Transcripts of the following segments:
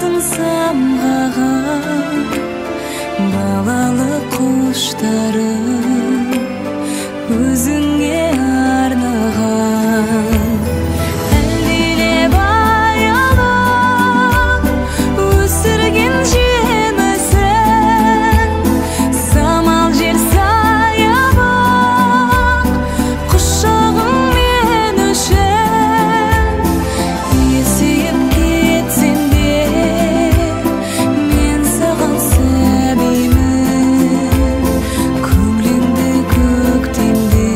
алтын самғаған балалық құштарым өзіңе арнаған. Әлдилеп аялап өсірген жемісің, самал жер саябақ құшағың мен үшін. Есейіп кетсем де мен саған сәбимін, көңілімді көктемде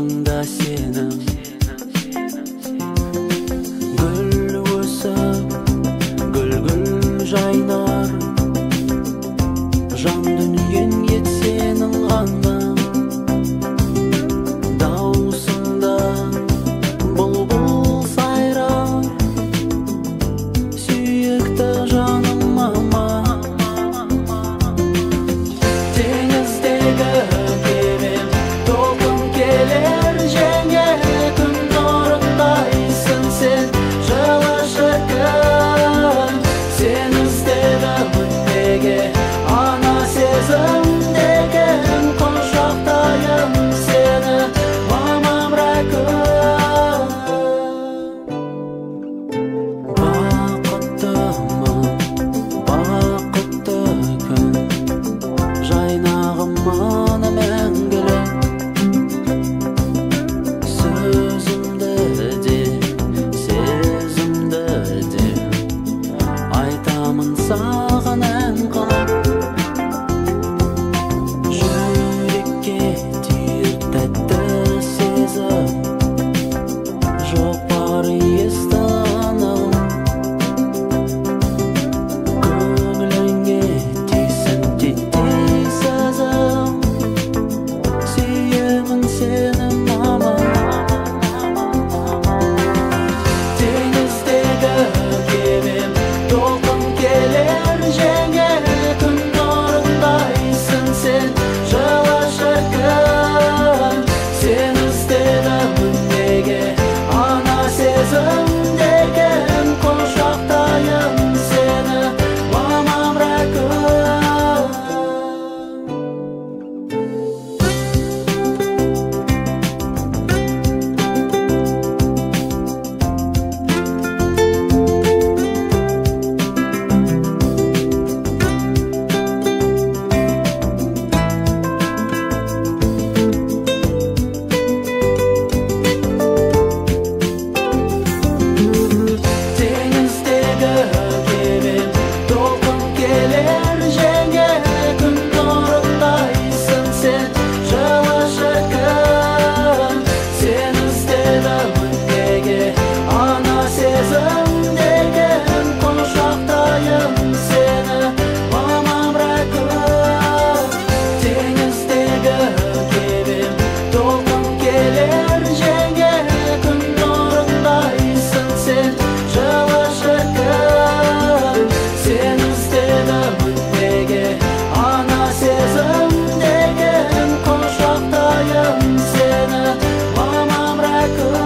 Құшағыңда сенің гүл өсіп, гүл жайнар. Жан дүниен ет сенің ғана. Даусыңда бұлбұл сайрар. Сүйікті жаным мама. Теңіздегі кемем толқын келер жеңе. Күн нұрындайсың сен жылы шіркін. Сен іздедім неге ана сезімдеген. Құшақтайын сені мамам рәкін. Бақыттымын, бақытты күн жайнағымын мәңгілік. Сөзімді де, сезімді де айтамын саған ән қылып. Жүрекке түйір тәтті сезім, жоқ бар есті анығым. Көңіліңе тисін титтей сезім, сүйемін сені мама. Теңіздегі кемем толқын келер жеңе. Күн нұрындайсың сен жылы шіркін. Сен іздедім неге ана сезімдеген. Құшақтайын сені мамам рәкін. Теңіздегі кемем толқын келер жеңе. Күн нұрындайсың сен жылы шіркін. Сен іздедім неге ана сезімдеген. Құшақтайын сені мамам рәкін. Теңіздегі кемем толқын келер жеңе. Күн нұрындайсың сен жылы шіркін. Сен іздедім неге ана сезімдеген. Құшақтайын сені мамам рәкін.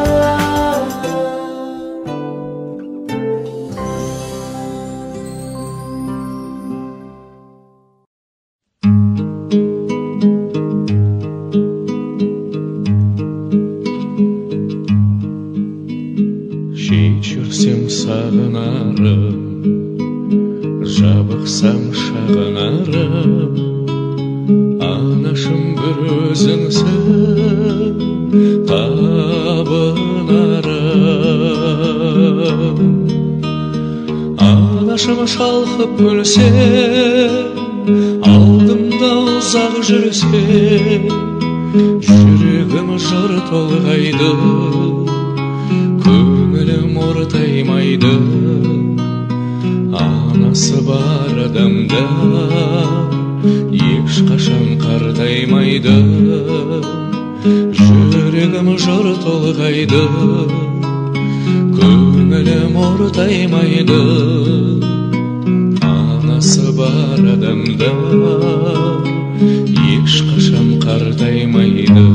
Жиі жүрсем сағынарым, жабықсам шағынарым. Анашым бір өзіңсің табынарым. Анашым шалқып күлсе, алдымда ұзақ жүрсе. Жүрегім жыр толғайды, көңілім ортаймайды. Анасы бар адамда ешқашан қартаймайды. Жүрегім жыр толғайды, көңілім ортаймайды. Анасы бар адамда ешқашан қартаймайды.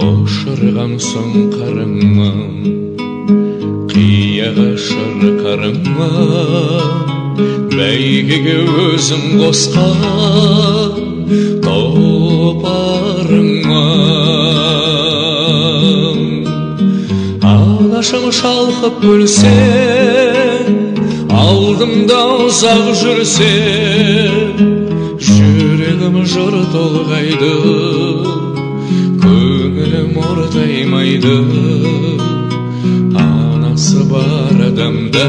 Ошырған соң қарыңмын, қияға шырқарыңмын. Бәйгеге өзім қосқан тұлпарыңмын. Анашым шалқып күлсе, алдымда ұзақ жүрсе. Жүрегім жыр толғайды, көңілім ортаймайды. Анасы бар адамда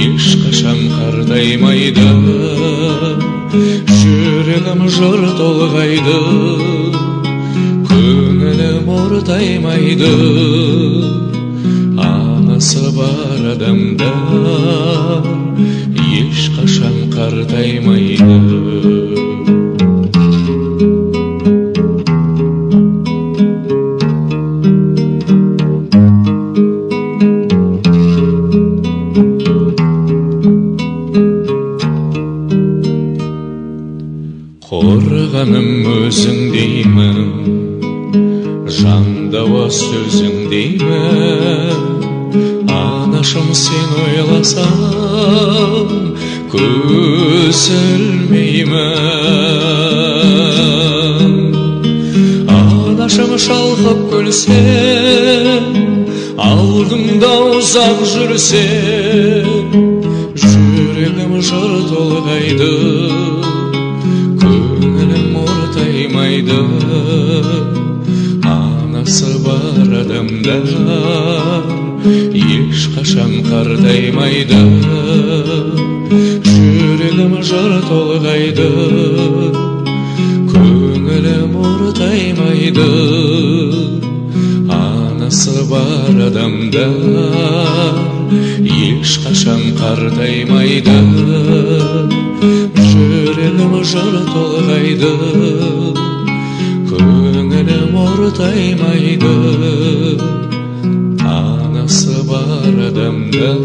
ешқашан қартаймайды. жүрегім жыр толғайды, көңілім ортаймайды. Анасы бар адамдар ешқашан қартаймайды. Қорғаным өзің деймін, жандауа сөзің деймін. Анашым сен ойласам көз ілмеймін. Анашым шалқып күлсем, алдымда ұзақ жүрсем, жүрегім жыр толғайды, көңілім ортаймайды. Анасы бар адамдар ешқашан қартаймайды. Жүрегім жыр толғайды, көңілім ортаймайды. Анасы бар адамдар ешқашан қартаймайды. Жүрегім жыр толғайды, көңілім ортаймайды. Анасы бар адамдар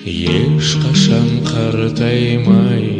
ешқашан қартаймайды.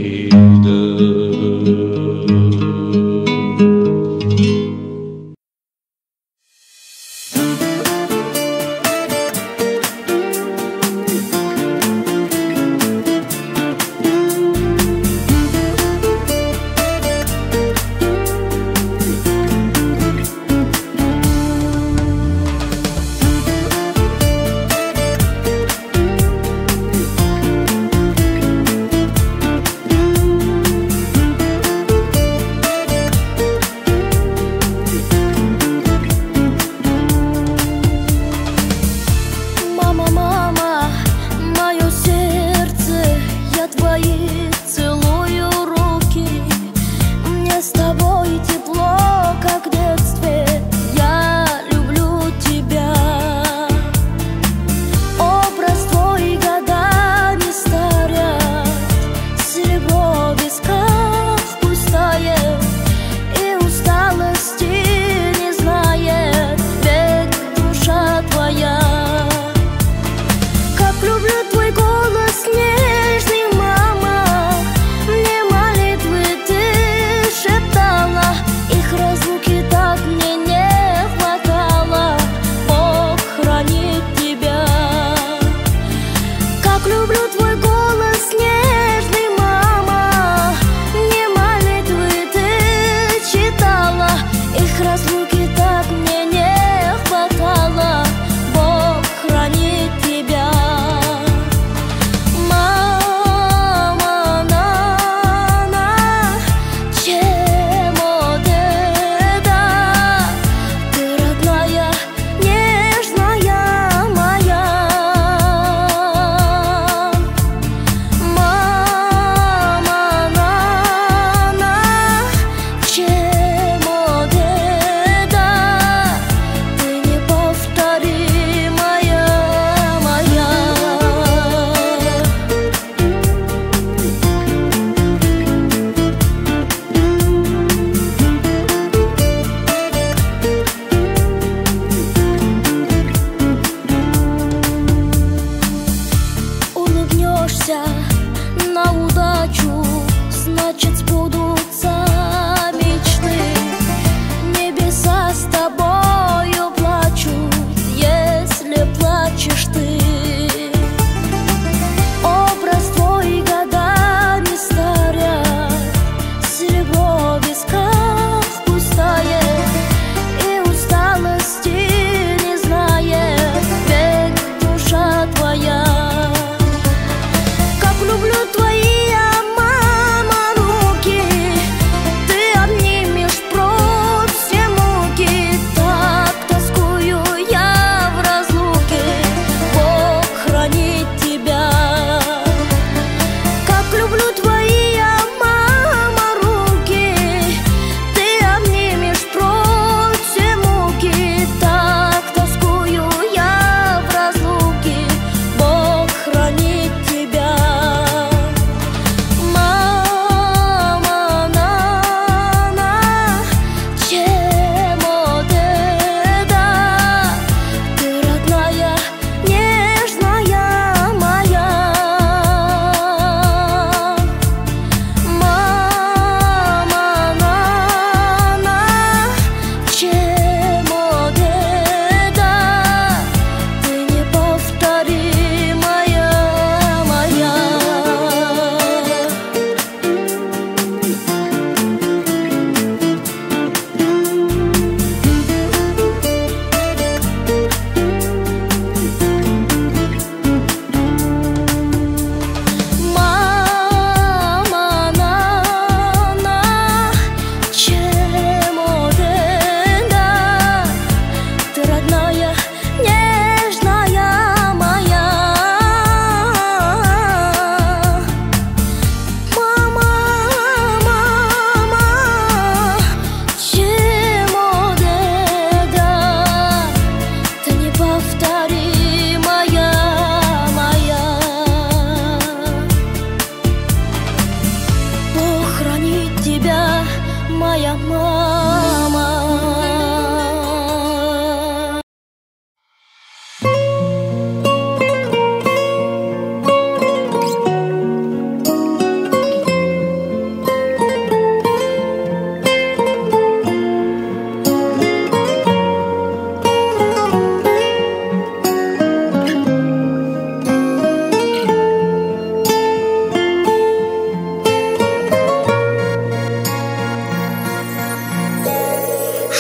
аямама.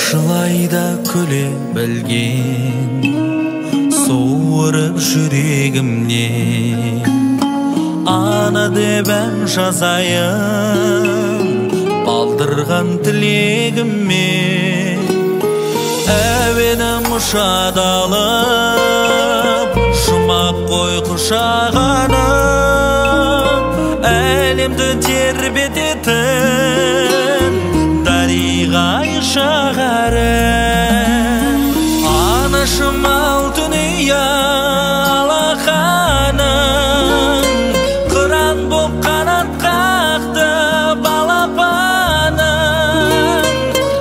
Жылайда күле білген суырып жүрегімнен ана деп ән жазайын балдырған тілегіммен әуенім ұшадалып жұмақ қой құшағанып әлемді тербететін дариғай шағары анашым алтын ұя алақаның қыран боп қанат қақты балапаның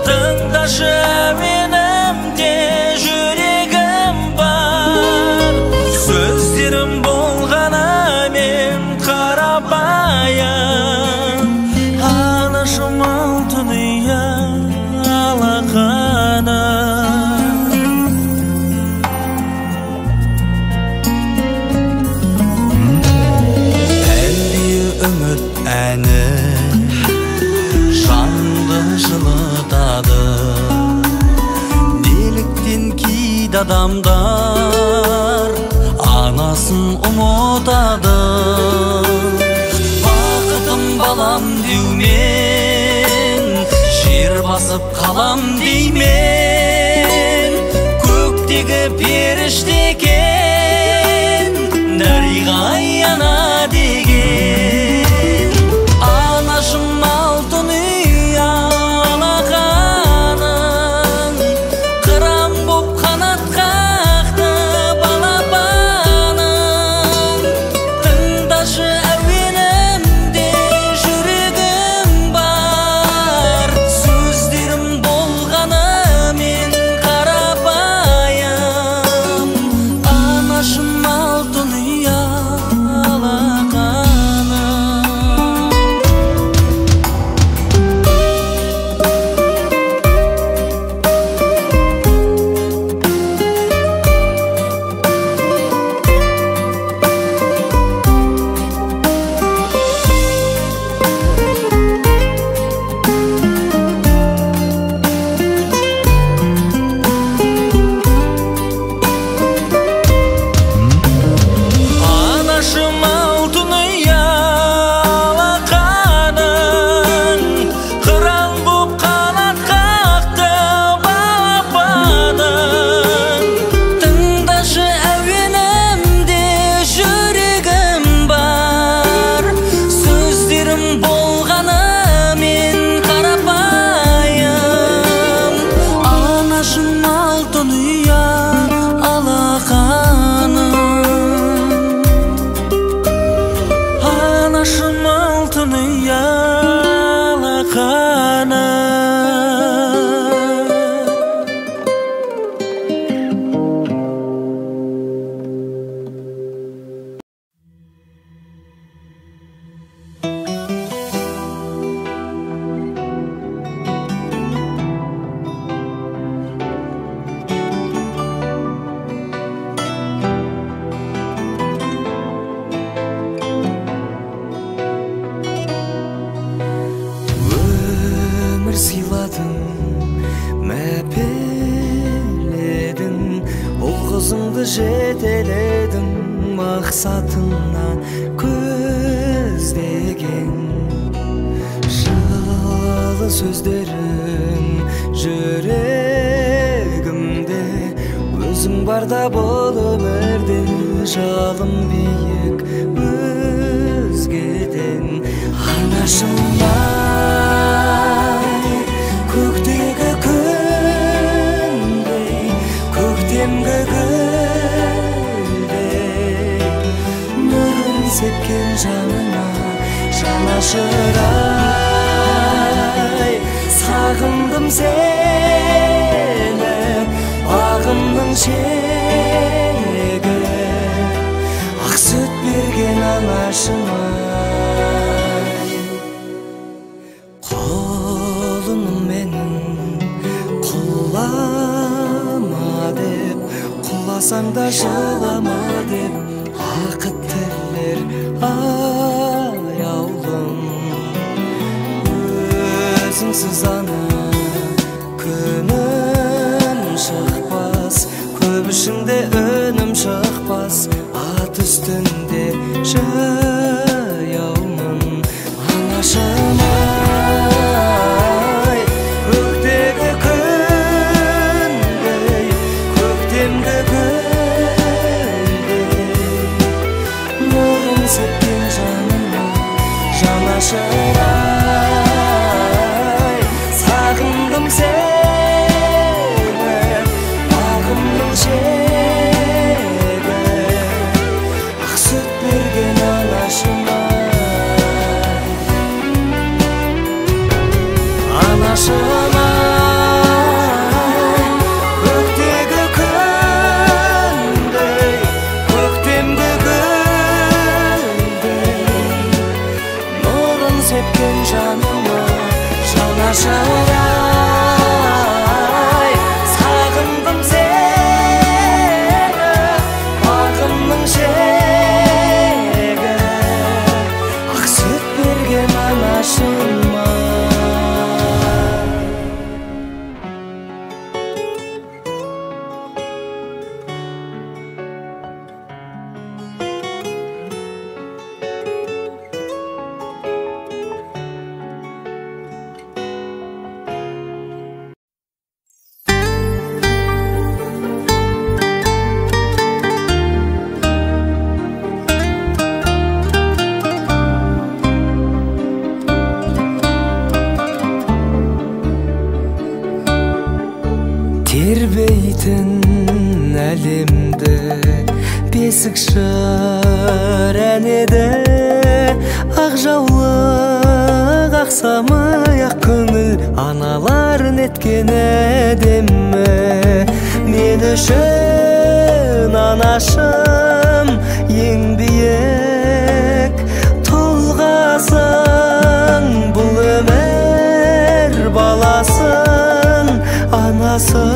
тыңдашы әуенімде жүрегім бар сөздерім болғанымен қарапайым анашым алтын ұя әлде үміт әні жанды жылытады неліктен кейде адамдар анасын ұмытады бақытым балам деумен жер басып қалам деймен көктегі періште екен дариғай ана деген анашым алтын ұя алақаның қыран боп қанат қақты балапаның тыңдашы әуенімде жүрегім бар сөздерім болғанымен қарапайым анашым алтын ұя жетеледің мақсатына көздеген жылы сөздерің жүрегімде өзің барда бол өмірде жалым биік өзгеден анашымдай көктегі күндей көктемгі сепкен жанына жанашырай сағым seni bagımның şegi ақ süt берген анашыма қолым менің құлама деп құласаң да жылама деп ақыт тілер аяулым өзіңсіз ана күнім шықпас көп ішінде үнім шықпас ат үстінде жаяумын анашым ай көктегі күндей көктемгі гүлдей нұрын сепкен жаныма жанашыр ай сағындым сені бағымның шегі ақ сүт берген анашыма анашым ай көктегі күндей көктемгі гүлдей нұрын сепкен жаныма жанашыр ай сағындым сені бағымның шегі ақ сүт берген анашыма тербейтін әлемді бесік шыр әнеді ақ жаулық ақ самай ақ көңіл аналар неткен әдемі мен үшін анашым ең биік тұлғасың бұл өмір баласын анасыз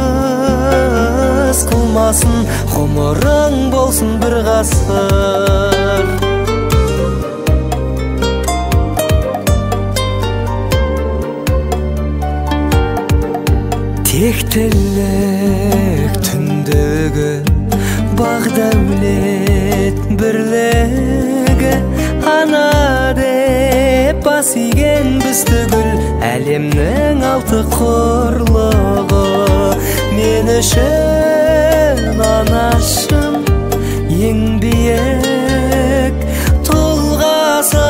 қылмасын ғұмырың болсын бір ғасыр тектілік түндегі бақ дәулет бірлігі ана деп бас иген біз түгіл әлемнің алты құрлығы мен үшін анашым ең биік тұлғасың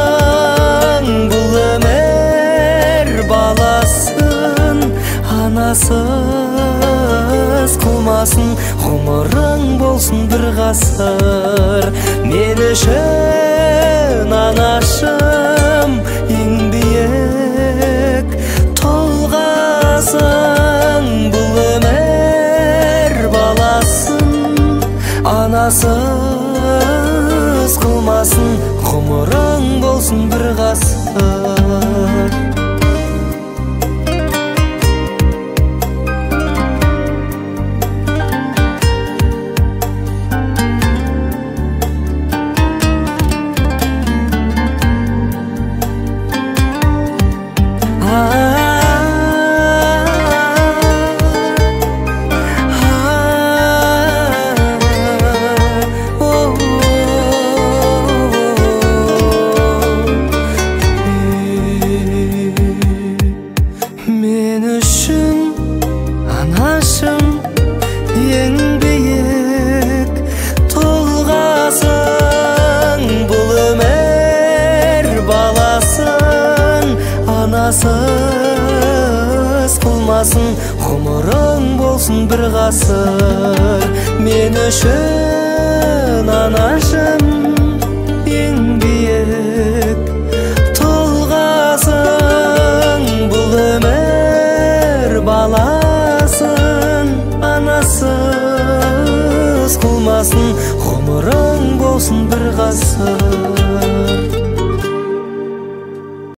бұл өмір баласын анасыз қылмасын ғұмырың болсын бір ғасыр мен үшін анашым ең биік тұлғасың бұл өмір баласын анасыз қылмасын ғұмырың болсын бір ғасыр анасыз қылмасын ғұмырың болсын бір ғасыр мен үшін анашым ең биік тұлғасың бұл өмір болсын бір ғасыр.